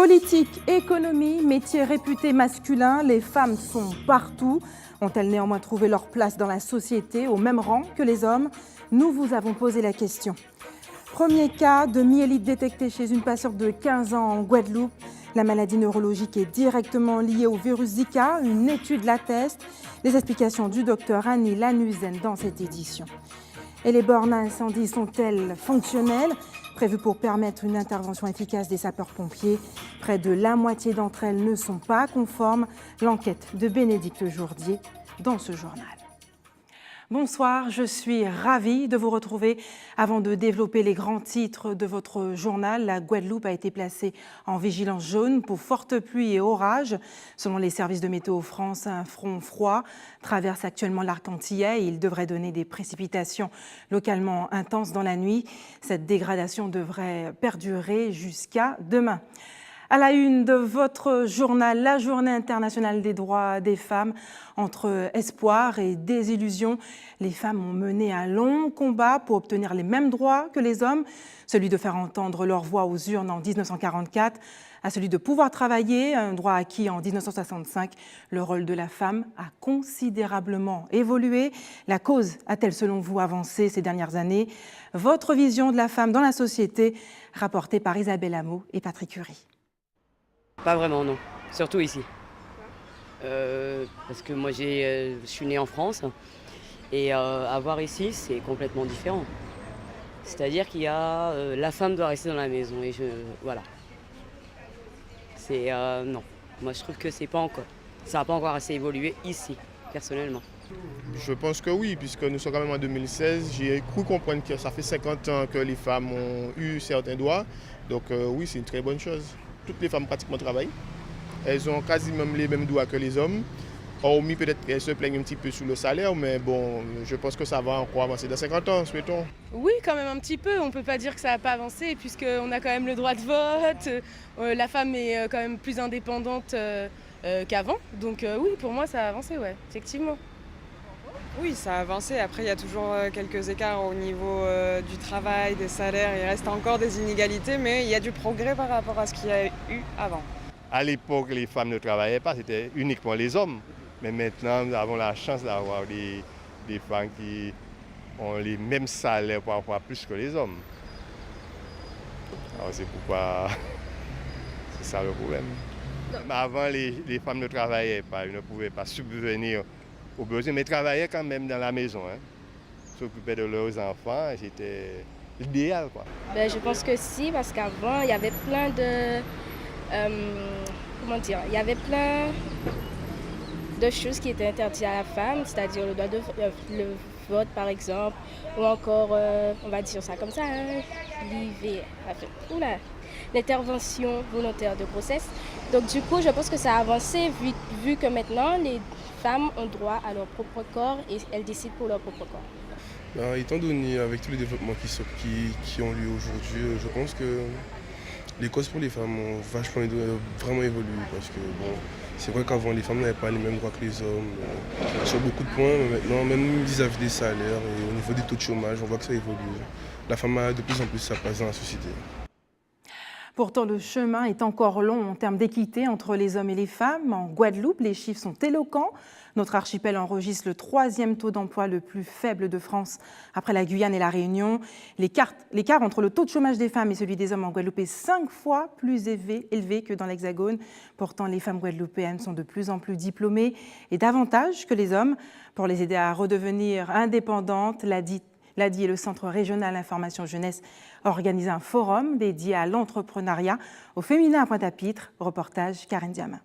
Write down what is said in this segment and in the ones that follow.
Politique, économie, métiers réputés masculins, les femmes sont partout. Ont-elles néanmoins trouvé leur place dans la société au même rang que les hommes? Nous vous avons posé la question. Premier cas de myélite détecté chez une patiente de 15 ans en Guadeloupe. La maladie neurologique est directement liée au virus Zika. Une étude l'atteste. Les explications du docteur Annie Lanuzen dans cette édition. Et les bornes à incendie sont-elles fonctionnelles? Prévues pour permettre une intervention efficace des sapeurs-pompiers. Près de la moitié d'entre elles ne sont pas conformes. L'enquête de Bénédicte Jourdier dans ce journal. Bonsoir, je suis ravie de vous retrouver. Avant de développer les grands titres de votre journal, la Guadeloupe a été placée en vigilance jaune pour fortes pluies et orages. Selon les services de Météo France, un front froid traverse actuellement l'arc antillais et il devrait donner des précipitations localement intenses dans la nuit. Cette dégradation devrait perdurer jusqu'à demain. À la une de votre journal, la Journée internationale des droits des femmes. Entre espoir et désillusion, les femmes ont mené un long combat pour obtenir les mêmes droits que les hommes, celui de faire entendre leur voix aux urnes en 1944, à celui de pouvoir travailler, un droit acquis en 1965. Le rôle de la femme a considérablement évolué. La cause a-t-elle selon vous avancé ces dernières années? Votre vision de la femme dans la société, rapportée par Isabelle Hameau et Patrick Curie. Pas vraiment, non. Surtout ici. Parce que moi, je suis née en France et à voir ici, c'est complètement différent. C'est-à-dire qu'il y a la femme doit rester dans la maison et voilà. C'est non. Moi, je trouve que c'est pas encore. Ça n'a pas encore assez évolué ici, personnellement. Je pense que oui, puisque nous sommes quand même en 2016. J'ai cru comprendre que ça fait 50 ans que les femmes ont eu certains droits. Donc oui, c'est une très bonne chose. Toutes les femmes pratiquement travaillent. Elles ont quasiment les mêmes droits que les hommes. Hormis peut-être qu'elles se plaignent un petit peu sous le salaire, mais bon, je pense que ça va encore avancer dans 50 ans, souhaitons. Oui, quand même un petit peu. On ne peut pas dire que ça n'a pas avancé, puisqu'on a quand même le droit de vote. La femme est quand même plus indépendante qu'avant. Donc oui, pour moi, ça a avancé, ouais, effectivement. Oui, ça a avancé. Après, il y a toujours quelques écarts au niveau du travail, des salaires. Il reste encore des inégalités, mais il y a du progrès par rapport à ce qu'il y a eu avant. À l'époque, les femmes ne travaillaient pas, c'était uniquement les hommes. Mais maintenant, nous avons la chance d'avoir des femmes qui ont les mêmes salaires, parfois plus que les hommes. Alors c'est pourquoi c'est ça le problème. Mais avant, les femmes ne travaillaient pas, elles ne pouvaient pas subvenir aux besoins, mais travaillaient quand même dans la maison. S'occupaient de leurs enfants, c'était l'idéal, quoi. Je pense que si, parce qu'avant, il y avait plein de... il y avait plein de choses qui étaient interdites à la femme, c'est-à-dire le droit de le vote, par exemple, ou encore, on va dire ça comme ça, l'IV, l'intervention volontaire de grossesse. Donc du coup, je pense que ça a avancé, vu que maintenant, les femmes ont droit à leur propre corps et elles décident pour leur propre corps. Étant donné avec tous les développements qui ont lieu aujourd'hui, je pense que les causes pour les femmes ont vraiment évolué parce que bon, c'est vrai qu'avant les femmes n'avaient pas les mêmes droits que les hommes sur beaucoup de points, mais maintenant même vis-à-vis des salaires et au niveau des taux de chômage, on voit que ça évolue. La femme a de plus en plus sa place dans la société. Pourtant, le chemin est encore long en termes d'équité entre les hommes et les femmes. En Guadeloupe, les chiffres sont éloquents. Notre archipel enregistre le 3e taux d'emploi le plus faible de France après la Guyane et la Réunion. L'écart entre le taux de chômage des femmes et celui des hommes en Guadeloupe est 5 fois plus élevé que dans l'Hexagone. Pourtant, les femmes guadeloupéennes sont de plus en plus diplômées et davantage que les hommes. Pour les aider à redevenir indépendantes, l'ADI et le Centre régional information jeunesse organisent un forum dédié à l'entrepreneuriat au féminin à Pointe-à-Pitre. Reportage Karen Diama.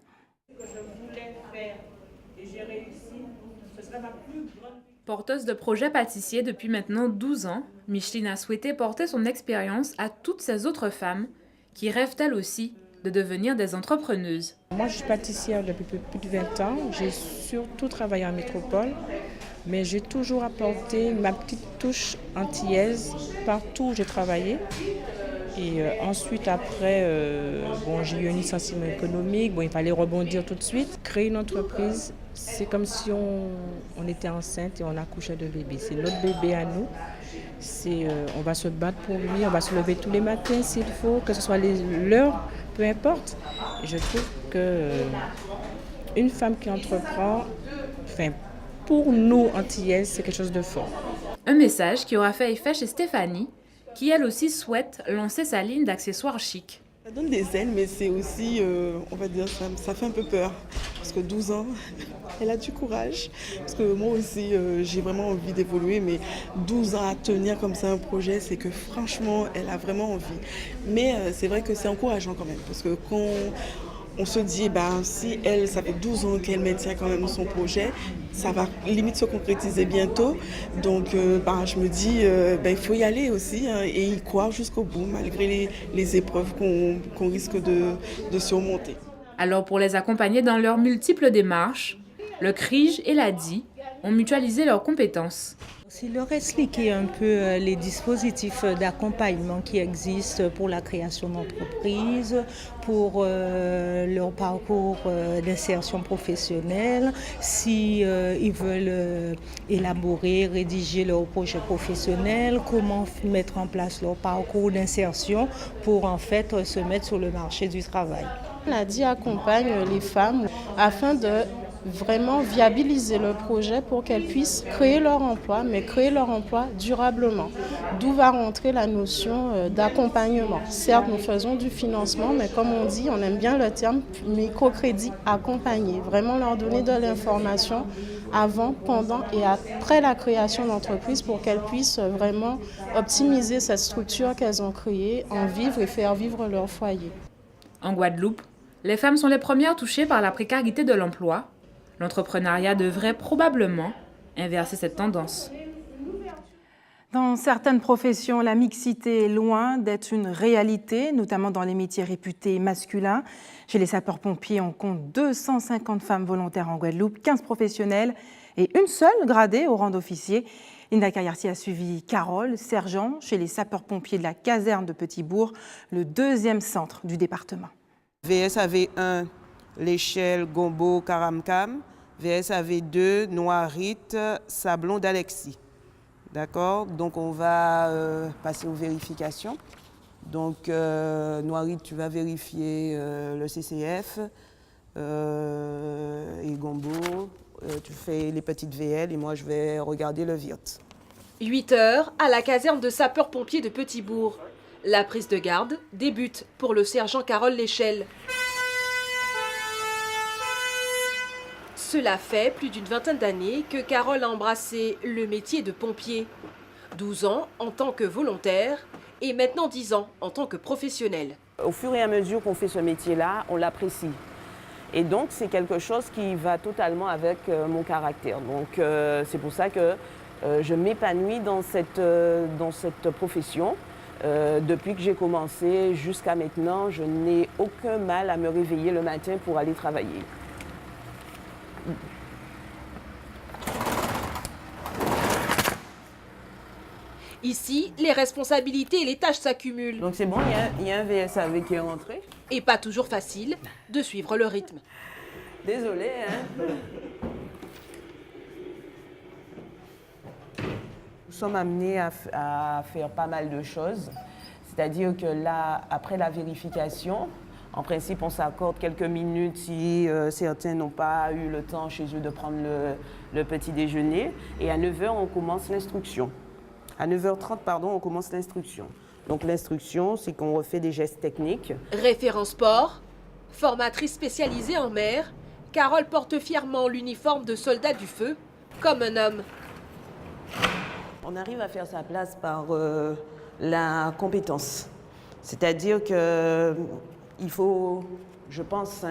Porteuse de projets pâtissiers depuis maintenant 12 ans, Micheline a souhaité porter son expérience à toutes ces autres femmes qui rêvent elles aussi de devenir des entrepreneuses. Moi, je suis pâtissière depuis plus de 20 ans. J'ai surtout travaillé en métropole, mais j'ai toujours apporté ma petite touche antillaise partout où j'ai travaillé. Et ensuite, après, j'ai eu un licenciement économique. Il fallait rebondir tout de suite. Créer une entreprise, c'est comme si on était enceinte et on accouchait de bébé. C'est notre bébé à nous. On va se battre pour lui, on va se lever tous les matins s'il faut, que ce soit l'heure peu importe. Et je trouve que une femme qui entreprend, pour nous antillaises, c'est quelque chose de fort. Un message qui aura fait effet chez Stéphanie, qui elle aussi souhaite lancer sa ligne d'accessoires chic. Ça donne des ailes, mais c'est aussi, on va dire, ça fait un peu peur. Parce que 12 ans, elle a du courage. Parce que moi aussi, j'ai vraiment envie d'évoluer, mais 12 ans à tenir comme ça un projet, c'est que franchement, elle a vraiment envie. Mais c'est vrai que c'est encourageant quand même. Parce que quand on se dit, si elle, ça fait 12 ans qu'elle maintient quand même son projet, ça va limite se concrétiser bientôt. Donc, je me dis, il faut y aller aussi et y croire jusqu'au bout, malgré les épreuves qu'on risque de surmonter. Alors, pour les accompagner dans leurs multiples démarches, le CRIJ et l'ADI ont mutualisé leurs compétences. Si leur expliquer un peu les dispositifs d'accompagnement qui existent pour la création d'entreprises, pour leur parcours d'insertion professionnelle, si ils veulent élaborer, rédiger leur projet professionnel, comment mettre en place leur parcours d'insertion pour en fait se mettre sur le marché du travail. L'ADI accompagne les femmes afin de vraiment viabiliser le projet pour qu'elles puissent créer leur emploi, mais créer leur emploi durablement. D'où va rentrer la notion d'accompagnement. Certes, nous faisons du financement, mais comme on dit, on aime bien le terme microcrédit accompagné. Vraiment leur donner de l'information avant, pendant et après la création d'entreprise pour qu'elles puissent vraiment optimiser cette structure qu'elles ont créée, en vivre et faire vivre leur foyer. En Guadeloupe, les femmes sont les premières touchées par la précarité de l'emploi. L'entrepreneuriat devrait probablement inverser cette tendance. Dans certaines professions, la mixité est loin d'être une réalité, notamment dans les métiers réputés masculins. Chez les sapeurs-pompiers, on compte 250 femmes volontaires en Guadeloupe, 15 professionnels et une seule gradée au rang d'officier. Linda Kayarsi a suivi Carole, sergent chez les sapeurs-pompiers de la caserne de Petit-Bourg, le deuxième centre du département. VSAV 1, l'échelle Gombo Karamkam, VSAV 2, Noirite, Sablon d'Alexis. D'accord? Donc on va passer aux vérifications. Donc Noirite, tu vas vérifier le CCF et Gombo, tu fais les petites VL et moi je vais regarder le VIRT. 8 heures à la caserne de sapeurs-pompiers de Petit-Bourg. La prise de garde débute pour le sergent Carole Léchelle. Cela fait plus d'une vingtaine d'années que Carole a embrassé le métier de pompier. 12 ans en tant que volontaire et maintenant 10 ans en tant que professionnel. Au fur et à mesure qu'on fait ce métier-là, on l'apprécie. Et donc, c'est quelque chose qui va totalement avec mon caractère. Donc, c'est pour ça que je m'épanouis dans cette profession. Depuis que j'ai commencé jusqu'à maintenant, je n'ai aucun mal à me réveiller le matin pour aller travailler. Ici, les responsabilités et les tâches s'accumulent. Donc c'est bon, il y a un VSAV qui est rentré. Et pas toujours facile de suivre le rythme. Désolée, hein. Nous sommes amenés à faire pas mal de choses. C'est-à-dire que là, après la vérification, en principe, on s'accorde quelques minutes si certains n'ont pas eu le temps chez eux de prendre le petit déjeuner. Et à 9h, on commence l'instruction. À 9h30, on commence l'instruction. Donc l'instruction, c'est qu'on refait des gestes techniques. Référent sport, formatrice spécialisée en mer, Carole porte fièrement l'uniforme de soldat du feu, comme un homme. On arrive à faire sa place par la compétence. C'est-à-dire qu'il faut, je pense,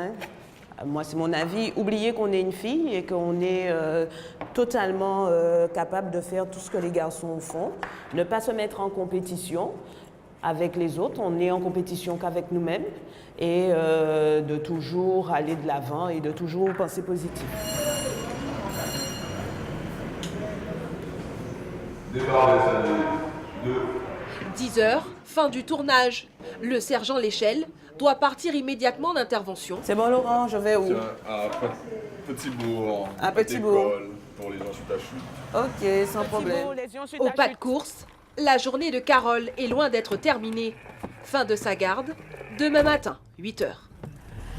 moi c'est mon avis, oublier qu'on est une fille et qu'on est totalement capable de faire tout ce que les garçons font. Ne pas se mettre en compétition avec les autres, on est en compétition qu'avec nous-mêmes et de toujours aller de l'avant et de toujours penser positif. Départ des salles 2. 10 heures, fin du tournage. Le sergent Léchelle doit partir immédiatement d'intervention. C'est bon Laurent, je vais où? À Petit-Bourg. À Petit-Bourg. Pour les ensuite à chute. Ok, sans problème. Au pas de course, la journée de Carole est loin d'être terminée. Fin de sa garde, Demain matin, 8h.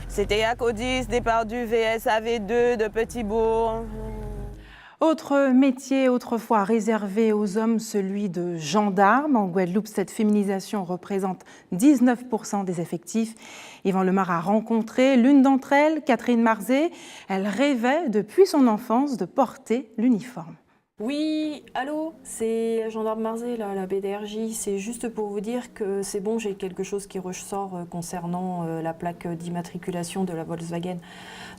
C'était Acodis, départ du VSAV2 de Petit-Bourg. Autre métier autrefois réservé aux hommes, celui de gendarme. En Guadeloupe, cette féminisation représente 19% des effectifs. Yvan Lemar a rencontré l'une d'entre elles, Catherine Marzé. Elle rêvait depuis son enfance de porter l'uniforme. Oui, allô, c'est gendarme Marzé, là, la BDRJ. C'est juste pour vous dire que c'est bon, j'ai quelque chose qui ressort concernant la plaque d'immatriculation de la Volkswagen.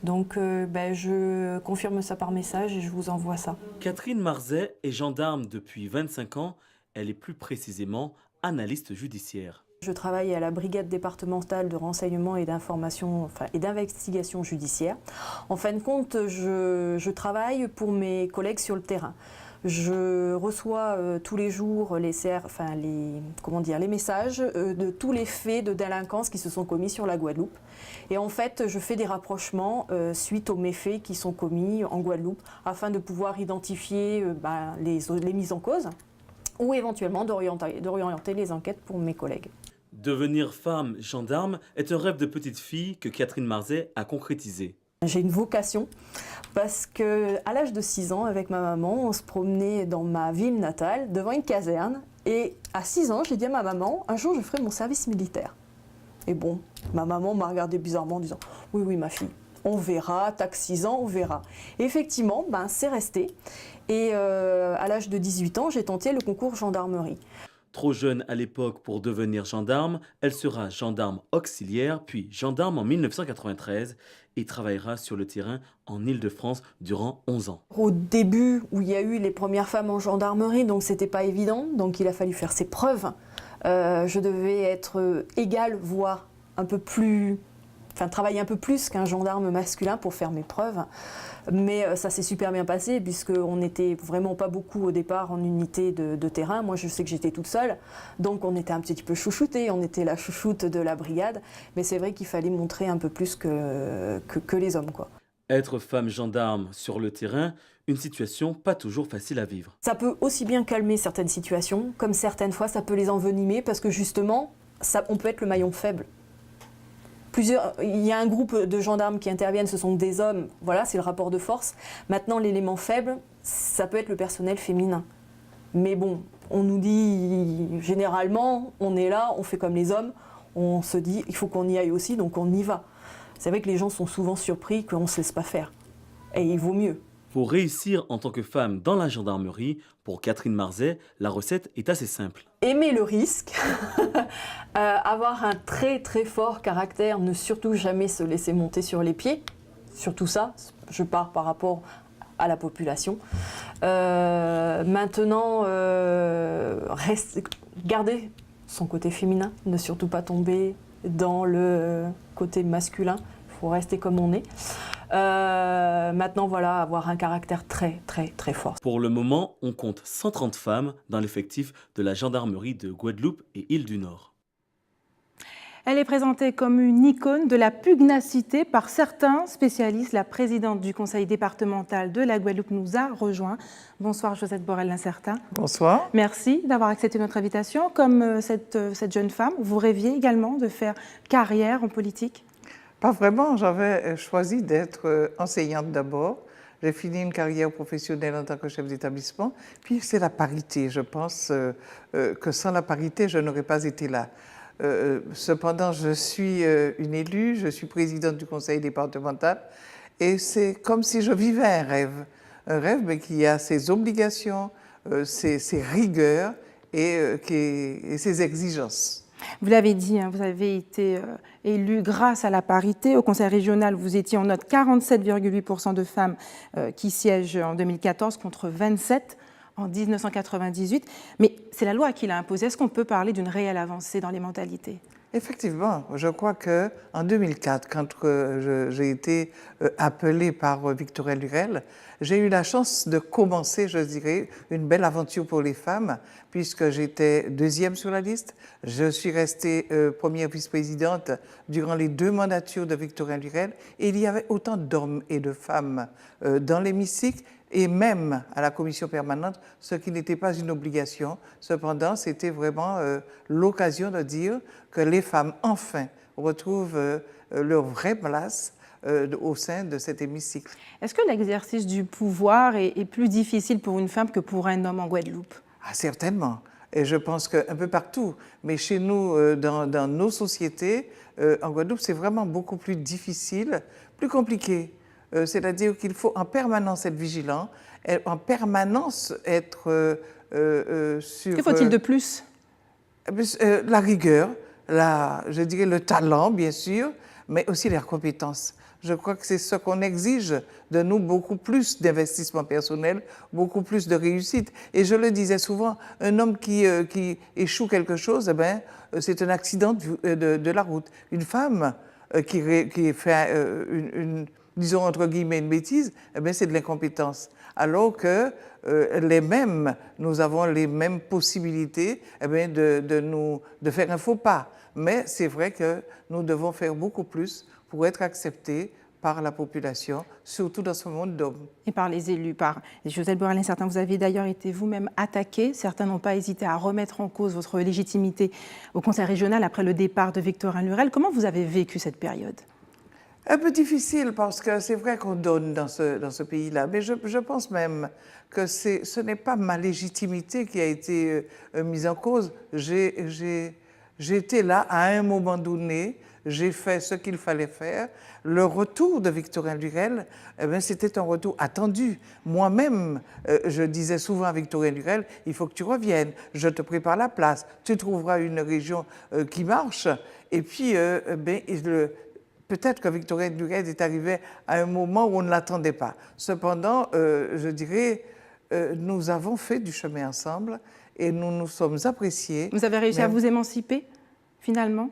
Donc je confirme ça par message et je vous envoie ça. Catherine Marzé est gendarme depuis 25 ans. Elle est plus précisément analyste judiciaire. Je travaille à la brigade départementale de renseignement et d'information, et d'investigation judiciaire. En fin de compte, je travaille pour mes collègues sur le terrain. Je reçois tous les jours les messages de tous les faits de délinquance qui se sont commis sur la Guadeloupe. Et en fait, je fais des rapprochements suite aux méfaits qui sont commis en Guadeloupe afin de pouvoir identifier les mises en cause ou éventuellement d'orienter les enquêtes pour mes collègues. Devenir femme gendarme est un rêve de petite fille que Catherine Marzé a concrétisé. J'ai une vocation parce qu'à l'âge de 6 ans, avec ma maman, on se promenait dans ma ville natale devant une caserne. Et à 6 ans, j'ai dit à ma maman, un jour je ferai mon service militaire. Et bon, ma maman m'a regardé bizarrement en disant, oui ma fille, on verra, t'as que 6 ans, on verra. Et effectivement, c'est resté. Et à l'âge de 18 ans, j'ai tenté le concours gendarmerie. Trop jeune à l'époque pour devenir gendarme, elle sera gendarme auxiliaire, puis gendarme en 1993 et travaillera sur le terrain en Île-de-France durant 11 ans. Au début, où il y a eu les premières femmes en gendarmerie, donc c'était pas évident, donc il a fallu faire ses preuves. Je devais être égale, voire un peu plus... travailler un peu plus qu'un gendarme masculin pour faire mes preuves. Mais ça s'est super bien passé puisqu'on n'était vraiment pas beaucoup au départ en unité de terrain. Moi, je sais que j'étais toute seule, donc on était un petit peu chouchoutés, on était la chouchoute de la brigade. Mais c'est vrai qu'il fallait montrer un peu plus que les hommes, quoi. Être femme gendarme sur le terrain, une situation pas toujours facile à vivre. Ça peut aussi bien calmer certaines situations, comme certaines fois ça peut les envenimer parce que justement, on peut être le maillon faible. Il y a un groupe de gendarmes qui interviennent, ce sont des hommes, voilà, c'est le rapport de force. Maintenant, l'élément faible, ça peut être le personnel féminin. Mais bon, on nous dit, généralement, on est là, on fait comme les hommes, on se dit, il faut qu'on y aille aussi, donc on y va. C'est vrai que les gens sont souvent surpris qu'on ne se laisse pas faire. Et il vaut mieux. Pour réussir en tant que femme dans la gendarmerie, pour Catherine Marzé, la recette est assez simple. Aimer le risque, avoir un très très fort caractère, ne surtout jamais se laisser monter sur les pieds. Surtout ça, je pars par rapport à la population. Maintenant, garder son côté féminin, ne surtout pas tomber dans le côté masculin. Il faut rester comme on est. Maintenant, voilà, avoir un caractère très, très, très fort. Pour le moment, on compte 130 femmes dans l'effectif de la gendarmerie de Guadeloupe et Île-du-Nord. Elle est présentée comme une icône de la pugnacité par certains spécialistes. La présidente du conseil départemental de la Guadeloupe nous a rejoint. Bonsoir Josette Borel-Lincertin. Bonsoir. Merci d'avoir accepté notre invitation. Comme cette jeune femme, vous rêviez également de faire carrière en politique ? Pas vraiment, j'avais choisi d'être enseignante d'abord. J'ai fini une carrière professionnelle en tant que chef d'établissement. Puis c'est la parité. Je pense que sans la parité, je n'aurais pas été là. Cependant, je suis une élue, je suis présidente du conseil départemental et c'est comme si je vivais un rêve mais qui a ses obligations, ses rigueurs et ses exigences. Vous l'avez dit, vous avez été élu grâce à la parité. Au conseil régional, vous étiez en note 47,8% de femmes qui siègent en 2014 contre 27% en 1998. Mais c'est la loi qui l'a imposé. Est-ce qu'on peut parler d'une réelle avancée dans les mentalités ? Effectivement, je crois qu'en 2004, quand j'ai été appelée par Victoria Lurel, j'ai eu la chance de commencer, je dirais, une belle aventure pour les femmes, puisque j'étais deuxième sur la liste. Je suis restée première vice-présidente durant les 2 mandatures de Victoria Lurel, et il y avait autant d'hommes et de femmes dans l'hémicycle, et même à la commission permanente, ce qui n'était pas une obligation. Cependant, c'était vraiment l'occasion de dire que les femmes, enfin, retrouvent leur vraie place au sein de cet hémicycle. Est-ce que l'exercice du pouvoir est plus difficile pour une femme que pour un homme en Guadeloupe? Ah, certainement. Et je pense qu'un peu partout. Mais chez nous, dans nos sociétés, en Guadeloupe, c'est vraiment beaucoup plus difficile, plus compliqué. C'est-à-dire qu'il faut en permanence être vigilant, en permanence être sur... Que faut-il de plus? La rigueur, je dirais le talent, bien sûr, mais aussi les compétences. Je crois que c'est ce qu'on exige de nous, beaucoup plus d'investissement personnel, beaucoup plus de réussite. Et je le disais souvent, un homme qui échoue quelque chose, eh ben, c'est un accident de la route. Une femme qui fait disons entre guillemets une bêtise, eh ben, c'est de l'incompétence. Alors que nous avons les mêmes possibilités eh ben, de faire un faux pas. Mais c'est vrai que nous devons faire beaucoup plus pour être acceptés par la population, surtout dans ce monde d'hommes. Et par les élus, par Josette Borel-Incertain. Vous avez d'ailleurs été vous-même attaqué. Certains n'ont pas hésité à remettre en cause votre légitimité au Conseil régional après le départ de Victorin Lurel. Comment vous avez vécu cette période? Un peu difficile parce que c'est vrai qu'on donne dans ce pays-là, mais je pense même que ce n'est pas ma légitimité qui a été mise en cause. J'étais là à un moment donné, j'ai fait ce qu'il fallait faire. Le retour de Victorin Lurel, eh bien, c'était un retour attendu. Moi-même, je disais souvent à Victorin Lurel, il faut que tu reviennes, je te prépare la place, tu trouveras une région qui marche. Et puis, peut-être que Victorin Lurel est arrivé à un moment où on ne l'attendait pas. Cependant, je dirais, nous avons fait du chemin ensemble et nous nous sommes appréciés. Vous avez réussi à vous émanciper, finalement?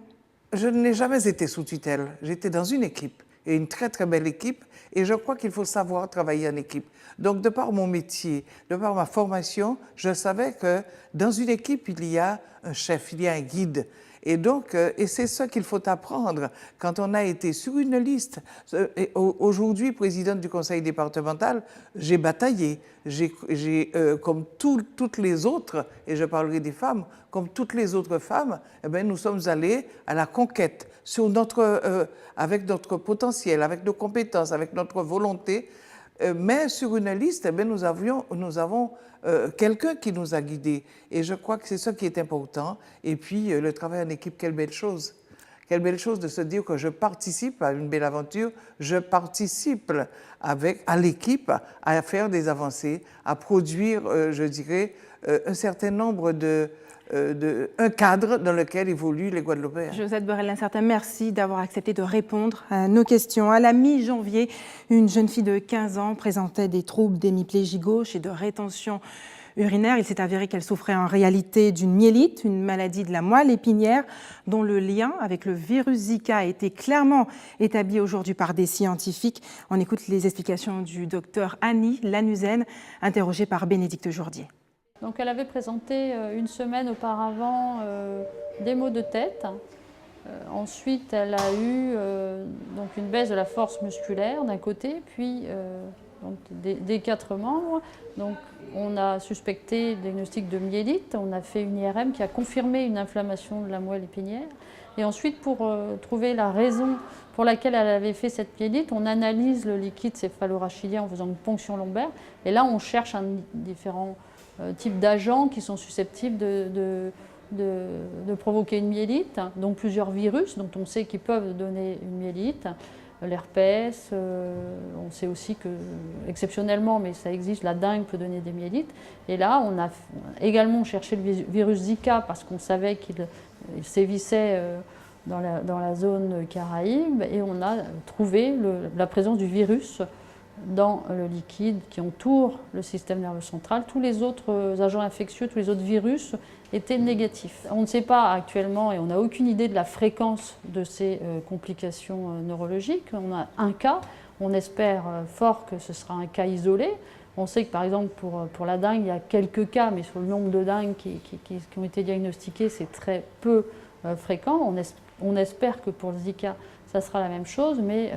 Je n'ai jamais été sous tutelle. J'étais dans une équipe, et une très très belle équipe, et je crois qu'il faut savoir travailler en équipe. Donc, de par mon métier, de par ma formation, je savais que dans une équipe, il y a un chef, il y a un guide. Et donc, et c'est ça qu'il faut apprendre quand on a été sur une liste. Aujourd'hui, présidente du conseil départemental, j'ai bataillé. Comme toutes les autres, et je parlerai des femmes, comme toutes les autres femmes, eh bien, nous sommes allés à la conquête avec notre potentiel, avec nos compétences, avec notre volonté. Mais sur une liste, eh bien, nous avons quelqu'un qui nous a guidés. Et je crois que c'est ça qui est important. Et puis, le travail en équipe, quelle belle chose. Quelle belle chose de se dire que je participe à une belle aventure, je participe à l'équipe à faire des avancées, à produire, je dirais, un certain nombre un cadre dans lequel évoluent les Guadeloupéens. Josette Borel-Incertain, merci d'avoir accepté de répondre à nos questions. À la mi-janvier, une jeune fille de 15 ans présentait des troubles d'hémiplégie gauche et de rétention urinaire. Il s'est avéré qu'elle souffrait en réalité d'une myélite, une maladie de la moelle épinière, dont le lien avec le virus Zika a été clairement établi aujourd'hui par des scientifiques. On écoute les explications du docteur Annie Lanuzen, interrogée par Bénédicte Jourdier. Donc elle avait présenté une semaine auparavant des maux de tête. Ensuite, elle a eu donc une baisse de la force musculaire d'un côté, puis donc des 4 membres. Donc on a suspecté le diagnostic de myélite. On a fait une IRM qui a confirmé une inflammation de la moelle épinière. Et ensuite, pour trouver la raison pour laquelle elle avait fait cette myélite, on analyse le liquide céphalorachidien en faisant une ponction lombaire. Et là, on cherche différents types d'agents qui sont susceptibles de provoquer une myélite, donc plusieurs virus dont on sait qu'ils peuvent donner une myélite, l'herpès, on sait aussi que, exceptionnellement, mais ça existe, la dengue peut donner des myélites. Et là, on a également cherché le virus Zika parce qu'on savait qu'il sévissait dans la zone Caraïbe, et on a trouvé la présence du virus dans le liquide qui entoure le système nerveux central. Tous les autres agents infectieux, tous les autres virus étaient négatifs. On ne sait pas actuellement, et on n'a aucune idée de la fréquence de ces complications neurologiques. On a un cas, on espère fort que ce sera un cas isolé. On sait que par exemple pour la dengue, il y a quelques cas, mais sur le nombre de dengues qui ont été diagnostiqués, c'est très peu fréquent. On espère que pour le Zika, ça sera la même chose, mais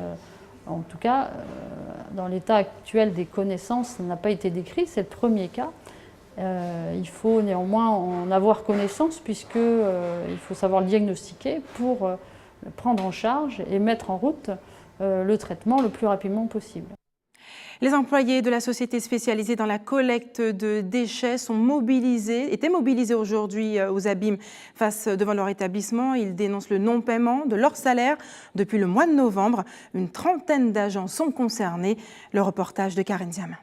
en tout cas, dans l'état actuel des connaissances, ça n'a pas été décrit, c'est le premier cas. Il faut néanmoins en avoir connaissance puisqu'il faut savoir le diagnostiquer pour prendre en charge et mettre en route le traitement le plus rapidement possible. Les employés de la société spécialisée dans la collecte de déchets étaient mobilisés aujourd'hui aux Abîmes devant leur établissement. Ils dénoncent le non-paiement de leur salaire depuis le mois de novembre. Une trentaine d'agents sont concernés. Le reportage de Karen Diamin.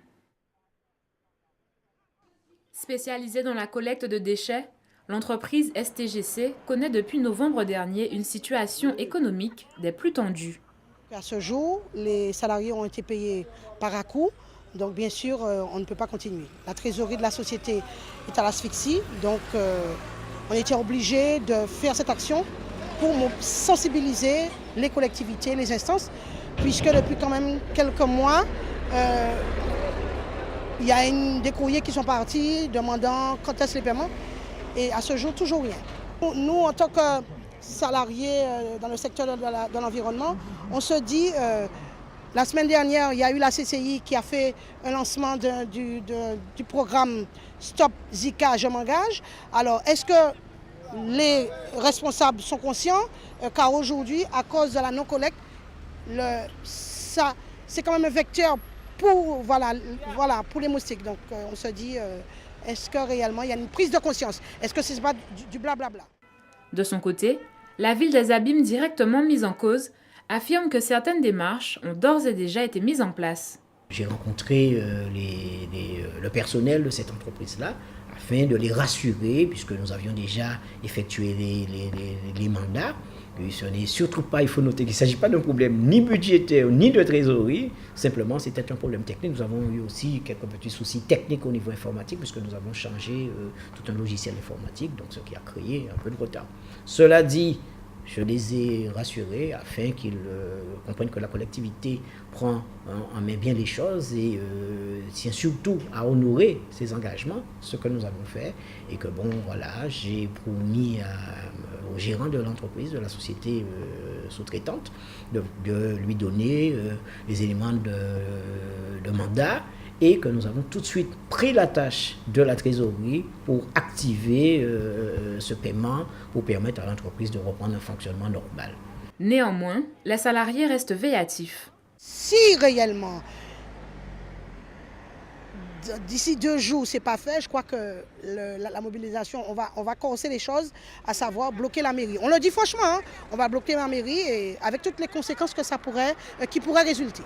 Spécialisée dans la collecte de déchets, l'entreprise STGC connaît depuis novembre dernier une situation économique des plus tendues. À ce jour, les salariés ont été payés par à-coup, donc bien sûr, on ne peut pas continuer. La trésorerie de la société est à l'asphyxie, donc on était obligé de faire cette action pour sensibiliser les collectivités, les instances, puisque depuis quand même quelques mois, il y a des courriers qui sont partis demandant quand est-ce les paiements, et à ce jour, toujours rien. Nous, en tant que salariés dans le secteur de l'environnement, on se dit, la semaine dernière, il y a eu la CCI qui a fait un lancement du programme Stop Zika, je m'engage. Alors, est-ce que les responsables sont conscients car aujourd'hui, à cause de la non-collecte, c'est quand même un vecteur pour les moustiques. Donc, on se dit, est-ce que réellement il y a une prise de conscience? Est-ce que ce n'est pas du blablabla? De son côté, la ville des Abîmes, directement mise en cause, affirme que certaines démarches ont d'ores et déjà été mises en place. J'ai rencontré le personnel de cette entreprise-là afin de les rassurer, puisque nous avions déjà effectué les mandats. Et ce n'est surtout pas, il faut noter qu'il ne s'agit pas d'un problème ni budgétaire ni de trésorerie, simplement c'était un problème technique. Nous avons eu aussi quelques petits soucis techniques au niveau informatique, puisque nous avons changé tout un logiciel informatique, donc ce qui a créé un peu de retard. Cela dit, je les ai rassurés afin qu'ils comprennent que la collectivité prend en main bien les choses et tient surtout à honorer ses engagements, ce que nous avons fait. Et que bon, voilà, j'ai promis au gérant de l'entreprise, de la société sous-traitante, de lui donner les éléments de mandat, et que nous avons tout de suite pris la tâche de la trésorerie pour activer ce paiement pour permettre à l'entreprise de reprendre un fonctionnement normal. Néanmoins, les salariés restent véatifs. Si réellement, d'ici 2 jours, ce n'est pas fait, je crois que la mobilisation, on va corser les choses, à savoir bloquer la mairie. On le dit franchement, hein, on va bloquer la mairie et avec toutes les conséquences que qui pourraient résulter.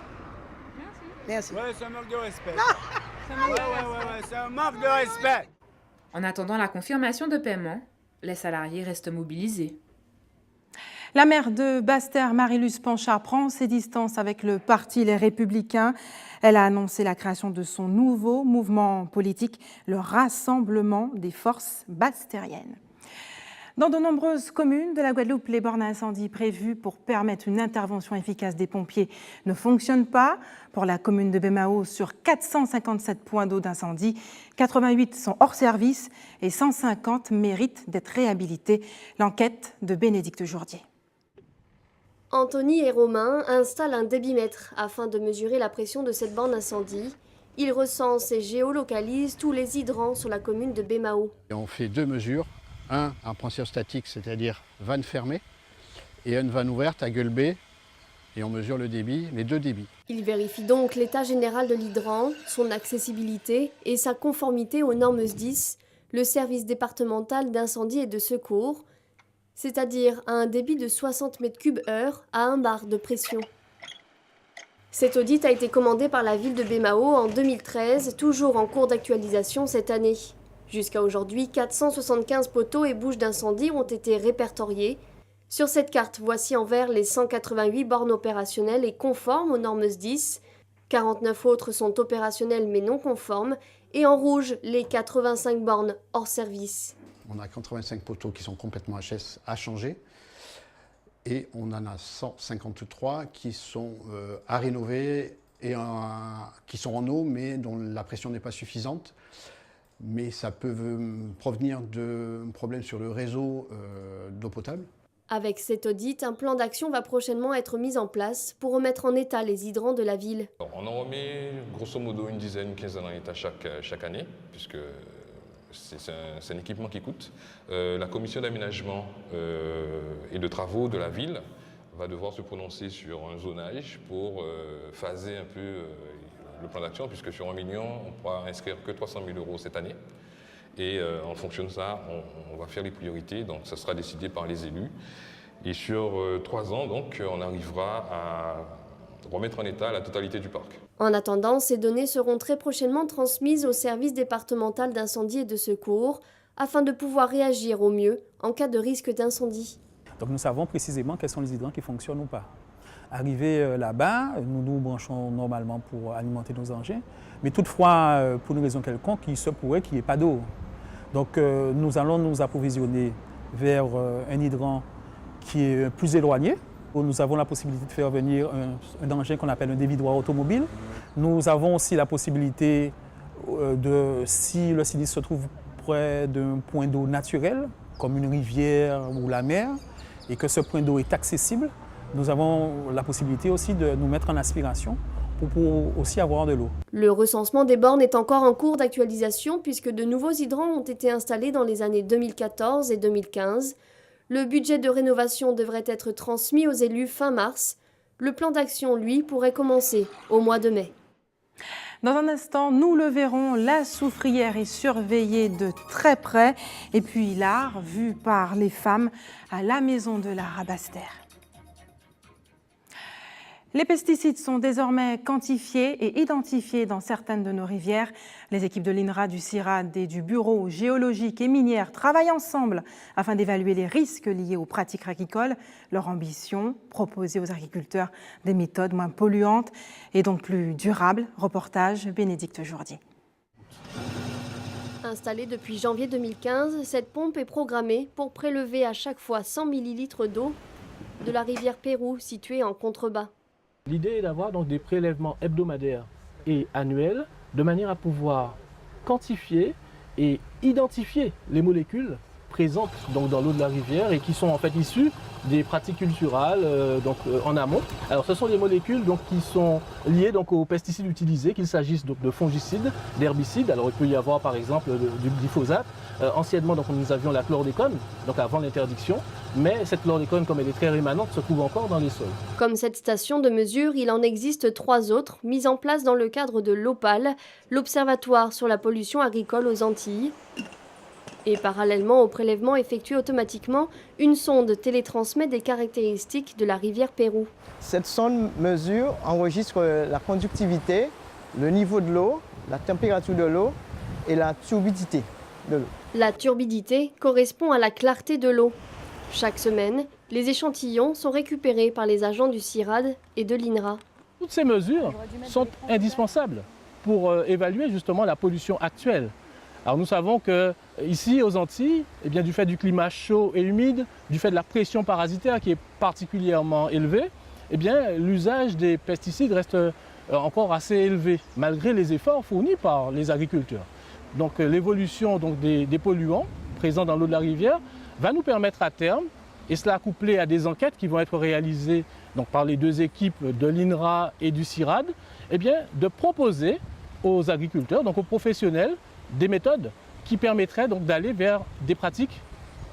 Merci. Ouais, c'est un manque de respect. C'est un manque de respect. En attendant la confirmation de paiement, les salariés restent mobilisés. La maire de Basse-Terre, Marie-Luce Panchard, prend ses distances avec le parti Les Républicains. Elle a annoncé la création de son nouveau mouvement politique, le Rassemblement des forces basse-terriennes. Dans de nombreuses communes de la Guadeloupe, les bornes à incendie prévues pour permettre une intervention efficace des pompiers ne fonctionnent pas. Pour la commune de Bémao, sur 457 points d'eau d'incendie, 88 sont hors service et 150 méritent d'être réhabilités. L'enquête de Bénédicte Jourdier. Anthony et Romain installent un débitmètre afin de mesurer la pression de cette borne incendie. Ils recensent et géolocalisent tous les hydrants sur la commune de Bémao. On fait 2 mesures. Un pressure statique, c'est-à-dire vanne fermée, et une vanne ouverte à gueule B, et on mesure le débit, les 2 débits. Il vérifie donc l'état général de l'hydrant, son accessibilité et sa conformité aux normes SDIS, le service départemental d'incendie et de secours, c'est-à-dire à un débit de 60 m3/h à 1 bar de pression. Cet audit a été commandé par la ville de Bémao en 2013, toujours en cours d'actualisation cette année. Jusqu'à aujourd'hui, 475 poteaux et bouches d'incendie ont été répertoriés. Sur cette carte, voici en vert les 188 bornes opérationnelles et conformes aux normes SDIS. 49 autres sont opérationnelles mais non conformes. Et en rouge, les 85 bornes hors service. On a 85 poteaux qui sont complètement HS à changer. Et on en a 153 qui sont à rénover et qui sont en eau mais dont la pression n'est pas suffisante. Mais ça peut provenir de problèmes sur le réseau d'eau potable. Avec cet audit, un plan d'action va prochainement être mis en place pour remettre en état les hydrants de la ville. On en remet grosso modo une quinzaine en état chaque année, puisque c'est un équipement qui coûte. La commission d'aménagement et de travaux de la ville va devoir se prononcer sur un zonage pour phaser un peu le plan d'action, puisque sur 1 million, on ne pourra inscrire que 300 000 € cette année. Et en fonction de ça, on va faire les priorités, donc ça sera décidé par les élus. Et sur 3 ans, donc, on arrivera à remettre en état la totalité du parc. En attendant, ces données seront très prochainement transmises au service départemental d'incendie et de secours afin de pouvoir réagir au mieux en cas de risque d'incendie. Donc nous savons précisément quels sont les hydrants qui fonctionnent ou pas. Arrivé là-bas, nous nous branchons normalement pour alimenter nos engins, mais toutefois, pour une raison quelconque, il se pourrait qu'il n'y ait pas d'eau. Donc nous allons nous approvisionner vers un hydrant qui est plus éloigné. Nous avons la possibilité de faire venir un engin qu'on appelle un dévidoir automobile. Nous avons aussi la possibilité si le sinistre se trouve près d'un point d'eau naturel, comme une rivière ou la mer, et que ce point d'eau est accessible, nous avons la possibilité aussi de nous mettre en aspiration pour aussi avoir de l'eau. Le recensement des bornes est encore en cours d'actualisation puisque de nouveaux hydrants ont été installés dans les années 2014 et 2015. Le budget de rénovation devrait être transmis aux élus fin mars. Le plan d'action, lui, pourrait commencer au mois de mai. Dans un instant, nous le verrons, la soufrière est surveillée de très près. Et puis l'art vu par les femmes à la Maison de l'Art à Basse-Terre. Les pesticides sont désormais quantifiés et identifiés dans certaines de nos rivières. Les équipes de l'INRA, du CIRAD et du Bureau géologique et minière travaillent ensemble afin d'évaluer les risques liés aux pratiques agricoles. Leur ambition, proposer aux agriculteurs des méthodes moins polluantes et donc plus durables. Reportage Bénédicte Jourdier. Installée depuis janvier 2015, cette pompe est programmée pour prélever à chaque fois 100 ml d'eau de la rivière Pérou située en contrebas. L'idée est d'avoir donc des prélèvements hebdomadaires et annuels de manière à pouvoir quantifier et identifier les molécules présentes donc dans l'eau de la rivière et qui sont en fait issues des pratiques culturales en amont. Alors ce sont des molécules donc, qui sont liées donc, aux pesticides utilisés, qu'il s'agisse donc, de fongicides, d'herbicides. Alors il peut y avoir par exemple du glyphosate. Anciennement donc, nous avions la chlordécone, donc avant l'interdiction, mais cette chlordécone comme elle est très rémanente se trouve encore dans les sols. Comme cette station de mesure, il en existe 3 autres mises en place dans le cadre de l'OPAL, l'Observatoire sur la pollution agricole aux Antilles. Et parallèlement au prélèvement effectué automatiquement, une sonde télétransmet des caractéristiques de la rivière Pérou. Cette sonde mesure, enregistre la conductivité, le niveau de l'eau, la température de l'eau et la turbidité de l'eau. La turbidité correspond à la clarté de l'eau. Chaque semaine, les échantillons sont récupérés par les agents du CIRAD et de l'INRA. Toutes ces mesures sont indispensables pour évaluer justement la pollution actuelle. Alors nous savons qu'ici aux Antilles, eh bien, du fait du climat chaud et humide, du fait de la pression parasitaire qui est particulièrement élevée, eh bien, l'usage des pesticides reste encore assez élevé, malgré les efforts fournis par les agriculteurs. Donc l'évolution des polluants présents dans l'eau de la rivière va nous permettre à terme, et cela couplé à des enquêtes qui vont être réalisées donc, par les 2 équipes de l'INRA et du CIRAD, eh bien, de proposer aux agriculteurs, donc aux professionnels, des méthodes qui permettraient donc d'aller vers des pratiques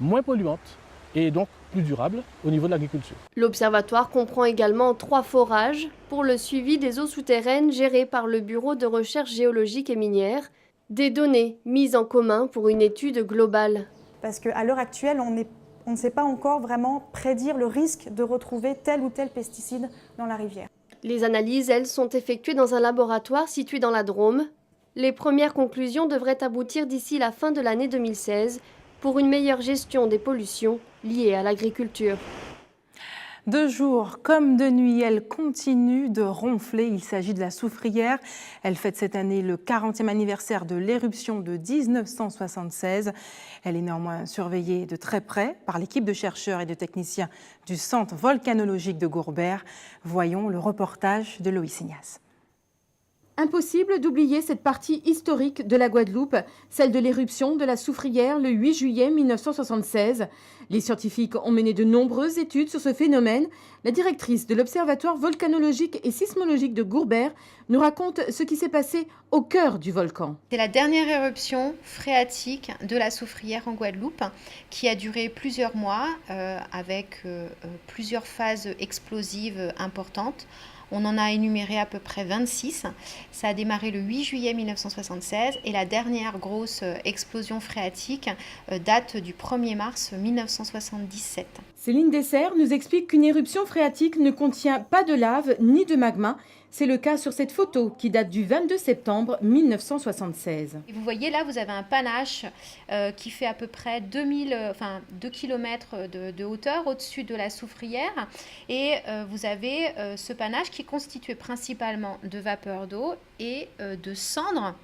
moins polluantes et donc plus durables au niveau de l'agriculture. L'observatoire comprend également 3 forages pour le suivi des eaux souterraines gérées par le Bureau de recherche géologique et minière, des données mises en commun pour une étude globale. Parce qu'à l'heure actuelle, on ne sait pas encore vraiment prédire le risque de retrouver tel ou tel pesticide dans la rivière. Les analyses, elles, sont effectuées dans un laboratoire situé dans la Drôme. Les premières conclusions devraient aboutir d'ici la fin de l'année 2016 pour une meilleure gestion des pollutions liées à l'agriculture. De jour comme de nuit, elle continue de ronfler. Il s'agit de la soufrière. Elle fête cette année le 40e anniversaire de l'éruption de 1976. Elle est néanmoins surveillée de très près par l'équipe de chercheurs et de techniciens du Centre volcanologique de Gourbert. Voyons le reportage de Loïs Ignace. Impossible d'oublier cette partie historique de la Guadeloupe, celle de l'éruption de la Soufrière le 8 juillet 1976. Les scientifiques ont mené de nombreuses études sur ce phénomène. La directrice de l'Observatoire volcanologique et sismologique de Gourbert nous raconte ce qui s'est passé au cœur du volcan. C'est la dernière éruption phréatique de la Soufrière en Guadeloupe qui a duré plusieurs mois avec plusieurs phases explosives importantes. On en a énuméré à peu près 26. Ça a démarré le 8 juillet 1976 et la dernière grosse explosion phréatique date du 1er mars 1977. Céline Dessert nous explique qu'une éruption phréatique ne contient pas de lave ni de magma. C'est le cas sur cette photo qui date du 22 septembre 1976. Et vous voyez là, vous avez un panache qui fait à peu près 2 km de hauteur au-dessus de la Soufrière. Et vous avez ce panache qui est constitué principalement de vapeur d'eau et de cendres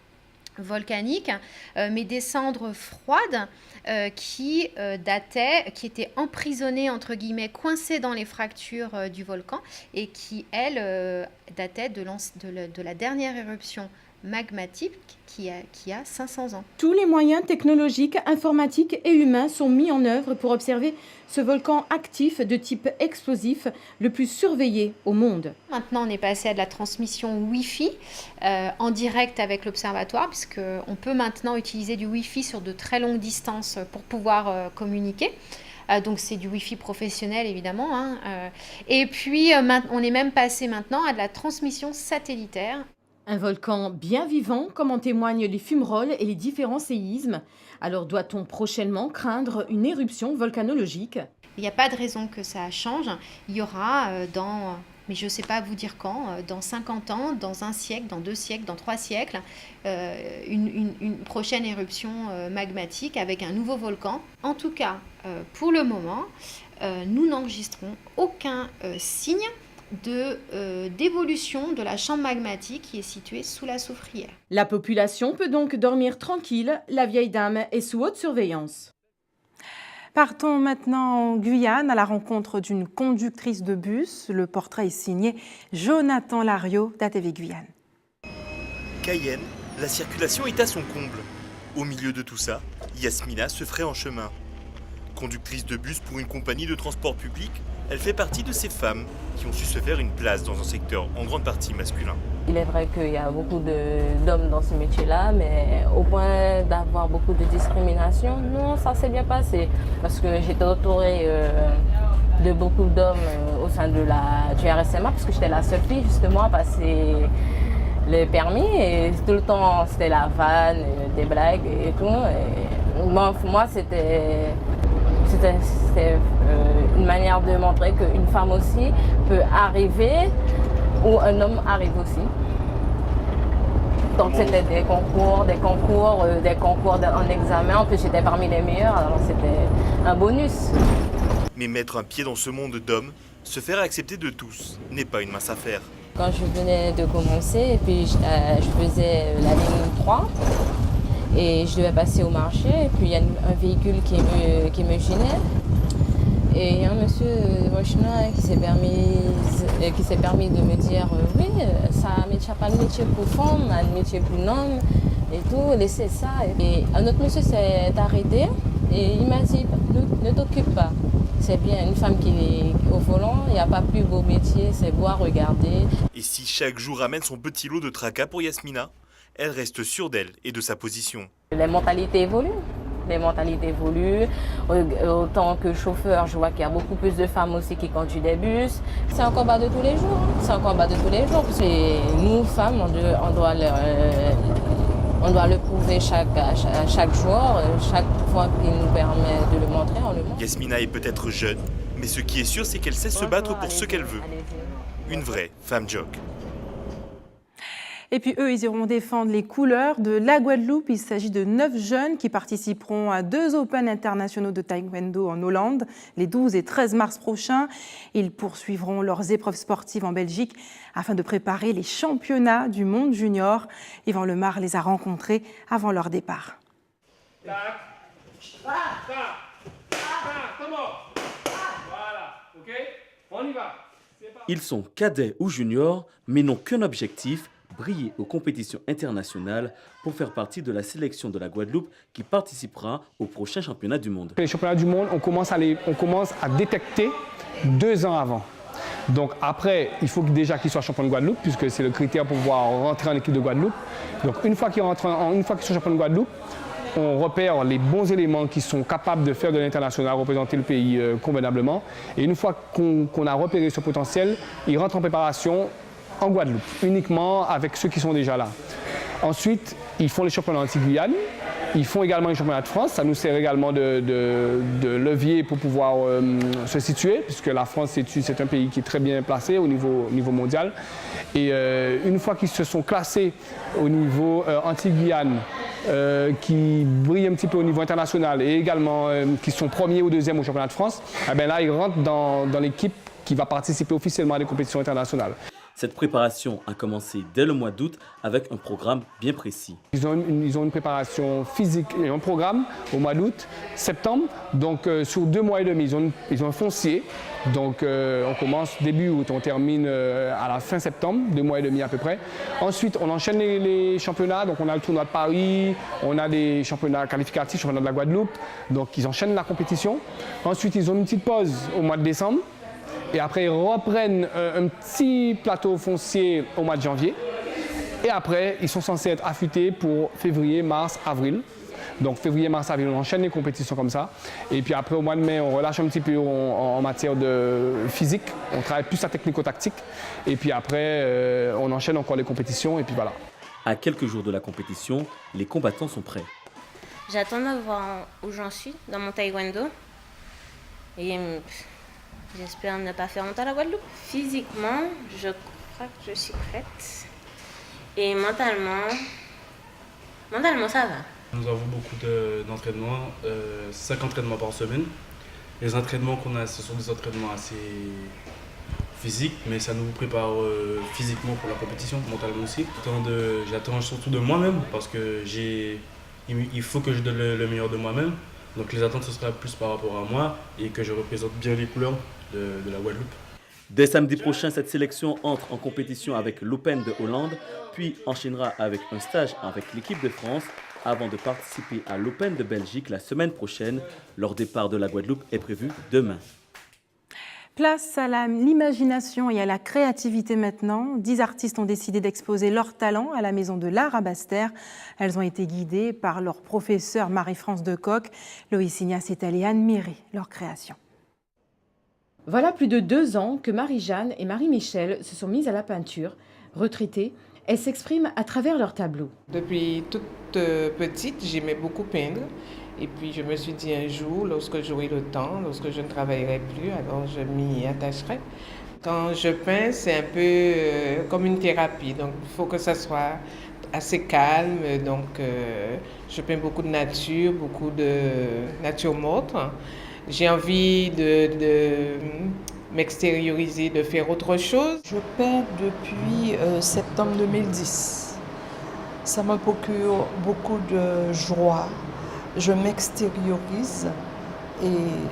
volcaniques, mais des cendres froides qui étaient emprisonnées, entre guillemets, coincées dans les fractures du volcan et qui, elles, dataient de la dernière éruption magmatique qui a 500 ans. Tous les moyens technologiques, informatiques et humains sont mis en œuvre pour observer ce volcan actif de type explosif le plus surveillé au monde. Maintenant, on est passé à de la transmission Wi-Fi en direct avec l'observatoire, puisqu'on peut maintenant utiliser du Wi-Fi sur de très longues distances pour pouvoir communiquer. Donc c'est du Wi-Fi professionnel évidemment. Et puis on est même passé maintenant à de la transmission satellitaire. Un volcan bien vivant, comme en témoignent les fumerolles et les différents séismes. Alors doit-on prochainement craindre une éruption volcanologique ? Il n'y a pas de raison que ça change. Il y aura mais je ne sais pas vous dire quand, dans 50 ans, dans un siècle, dans 2 siècles, dans 3 siècles, une prochaine éruption magmatique avec un nouveau volcan. En tout cas, pour le moment, nous n'enregistrons aucun signe d'évolution de la chambre magmatique qui est située sous la Soufrière. La population peut donc dormir tranquille, la vieille dame est sous haute surveillance. Partons maintenant en Guyane à la rencontre d'une conductrice de bus. Le portrait est signé Jonathan Lariot d'ATV Guyane. Cayenne, la circulation est à son comble. Au milieu de tout ça, Yasmina se ferait en chemin. Conductrice de bus pour une compagnie de transport public, elle fait partie de ces femmes qui ont su se faire une place dans un secteur en grande partie masculin. Il est vrai qu'il y a beaucoup d'hommes dans ce métier-là, mais au point d'avoir beaucoup de discrimination, non, ça s'est bien passé. Parce que j'étais entourée de beaucoup d'hommes au sein du RSMA, parce que j'étais la seule fille justement à passer le permis. Et tout le temps, c'était la vanne, des blagues et tout. Et moi, c'était une manière de montrer qu'une femme aussi peut arriver où un homme arrive aussi. Donc c'était des concours en examen. En plus j'étais parmi les meilleurs, alors c'était un bonus. Mais mettre un pied dans ce monde d'hommes, se faire accepter de tous, n'est pas une mince affaire. Quand je venais de commencer, et puis je faisais la ligne 3, et je devais passer au marché, et puis il y a un véhicule qui me gênait. Et il y a un monsieur qui s'est permis de me dire oui, ça n'est pas un métier pour femme, un métier pour homme et tout, laissez ça. Et un autre monsieur s'est arrêté et il m'a dit ne t'occupe pas. C'est bien, une femme qui est au volant, il n'y a pas plus beau métier, c'est beau à regarder. Et si chaque jour amène son petit lot de tracas pour Yasmina, elle reste sûre d'elle et de sa position. Les mentalités évoluent. Autant que chauffeur, je vois qu'il y a beaucoup plus de femmes aussi qui conduisent des bus. C'est un combat de tous les jours. Parce que nous, femmes, on doit le prouver chaque jour, chaque fois qu'il nous permet de le montrer, on le montre. Yasmina est peut-être jeune, mais ce qui est sûr, c'est qu'elle sait se battre pour ce qu'elle veut. Une vraie femme jock. Et puis eux, ils iront défendre les couleurs de la Guadeloupe. Il s'agit de 9 jeunes qui participeront à 2 Open internationaux de taekwondo en Hollande, les 12 et 13 mars prochains. Ils poursuivront leurs épreuves sportives en Belgique afin de préparer les championnats du monde junior. Yvan Lemar les a rencontrés avant leur départ. Ils sont cadets ou juniors, mais n'ont qu'un objectif, briller aux compétitions internationales pour faire partie de la sélection de la Guadeloupe qui participera au prochain championnat du monde. Les championnats du monde, on commence à détecter 2 ans avant. Donc après, il faut déjà qu'il soit champion de Guadeloupe, puisque c'est le critère pour pouvoir rentrer en équipe de Guadeloupe. Donc une fois qu'ils sont champions de Guadeloupe, on repère les bons éléments qui sont capables de faire de l'international, représenter le pays convenablement. Et une fois qu'on a repéré ce potentiel, ils rentrent en préparation en Guadeloupe, uniquement avec ceux qui sont déjà là. Ensuite, ils font les championnats anti-Guyane. Ils font également les championnats de France. Ça nous sert également de levier pour pouvoir se situer, puisque la France, c'est un pays qui est très bien placé au niveau mondial. Et une fois qu'ils se sont classés au niveau anti-Guyane, qui brillent un petit peu au niveau international et également qui sont premiers ou deuxièmes au championnat de France, eh bien là, ils rentrent dans l'équipe qui va participer officiellement à des compétitions internationales. Cette préparation a commencé dès le mois d'août avec un programme bien précis. Ils ont une préparation physique et un programme au mois d'août, septembre. Donc sur 2 mois et demi, ils ont un foncier. Donc on commence début août, on termine à la fin septembre, 2 mois et demi à peu près. Ensuite, on enchaîne les championnats. Donc on a le tournoi de Paris, on a des championnats qualificatifs, championnat de la Guadeloupe. Donc ils enchaînent la compétition. Ensuite, ils ont une petite pause au mois de décembre. Et après, ils reprennent un petit plateau foncier au mois de janvier. Et après, ils sont censés être affûtés pour février, mars, avril. Donc février, mars, avril, on enchaîne les compétitions comme ça. Et puis après, au mois de mai, on relâche un petit peu en matière de physique. On travaille plus la technico-tactique. Et puis après, on enchaîne encore les compétitions. Et puis voilà. À quelques jours de la compétition, les combattants sont prêts. J'attends de voir où j'en suis dans mon taekwondo. Et j'espère ne pas faire honte à la Guadeloupe. Physiquement, je crois que je suis prête. Et mentalement, ça va. Nous avons beaucoup d'entraînements, 5 entraînements par semaine. Les entraînements qu'on a, ce sont des entraînements assez physiques, mais ça nous prépare physiquement pour la compétition, mentalement aussi. J'attends surtout de moi-même, parce que il faut que je donne le meilleur de moi-même. Donc les attentes, ce sera plus par rapport à moi et que je représente bien les couleurs de la Guadeloupe. Dès samedi prochain, cette sélection entre en compétition avec l'Open de Hollande, puis enchaînera avec un stage avec l'équipe de France avant de participer à l'Open de Belgique la semaine prochaine. Leur départ de la Guadeloupe est prévu demain. Place à l'imagination et à la créativité maintenant. 10 artistes ont décidé d'exposer leurs talents à la Maison de l'Art à Basse-Terre. Elles ont été guidées par leur professeur Marie-France Decoq. Loïs Ignace est allée admirer leur création. Voilà plus de 2 ans que Marie-Jeanne et Marie-Michel se sont mises à la peinture. Retraitées, elles s'expriment à travers leurs tableaux. Depuis toute petite, j'aimais beaucoup peindre. Et puis je me suis dit un jour, lorsque j'aurai le temps, lorsque je ne travaillerai plus, alors je m'y attacherai. Quand je peins, c'est un peu comme une thérapie. Donc il faut que ça soit assez calme. Donc je peins beaucoup de nature, beaucoup de nature morte. J'ai envie de m'extérioriser, de faire autre chose. Je peins depuis septembre 2010. Ça me procure beaucoup de joie. Je m'extériorise et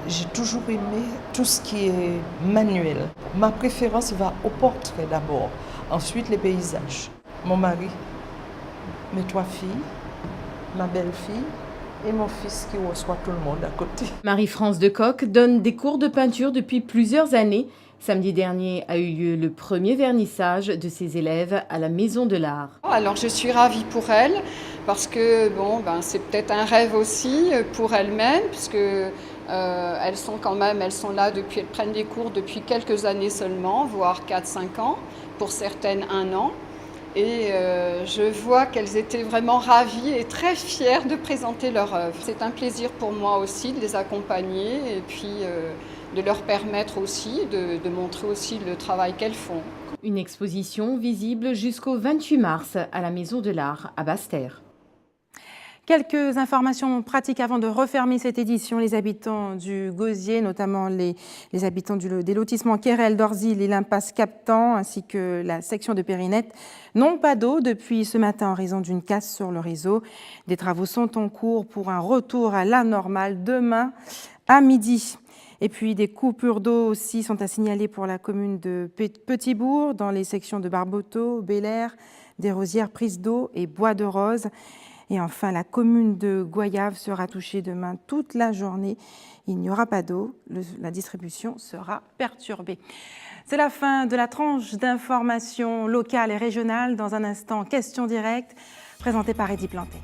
j'ai toujours aimé tout ce qui est manuel. Ma préférence va au portrait d'abord, ensuite les paysages. Mon mari, mes 3 filles, ma belle-fille et mon fils qui reçoit tout le monde à côté. Marie-France Decoq donne des cours de peinture depuis plusieurs années. Samedi dernier a eu lieu le premier vernissage de ses élèves à la Maison de l'Art. Alors je suis ravie pour elle parce que c'est peut-être un rêve aussi pour elles-mêmes puisque elles sont là depuis, elles prennent des cours depuis quelques années seulement, voire 4-5 ans, pour certaines 1 an. Et je vois qu'elles étaient vraiment ravies et très fières de présenter leur œuvre. C'est un plaisir pour moi aussi de les accompagner et puis de leur permettre aussi de montrer aussi le travail qu'elles font. Une exposition visible jusqu'au 28 mars à la Maison de l'Art à Basse-Terre. Quelques informations pratiques avant de refermer cette édition. Les habitants du Gosier, notamment les habitants des lotissements Quérel, Dorzil et l'Impasse Captan, ainsi que la section de Périnette, n'ont pas d'eau depuis ce matin en raison d'une casse sur le réseau. Des travaux sont en cours pour un retour à la normale demain à midi. Et puis des coupures d'eau aussi sont à signaler pour la commune de Petitbourg, dans les sections de Barboteau, Bel-Air, des Rosières, Prise d'Eau et Bois de Rose. Et enfin, la commune de Goyave sera touchée demain toute la journée. Il n'y aura pas d'eau, la distribution sera perturbée. C'est la fin de la tranche d'information locale et régionale. Dans un instant, question directe présentée par Eddy Planté.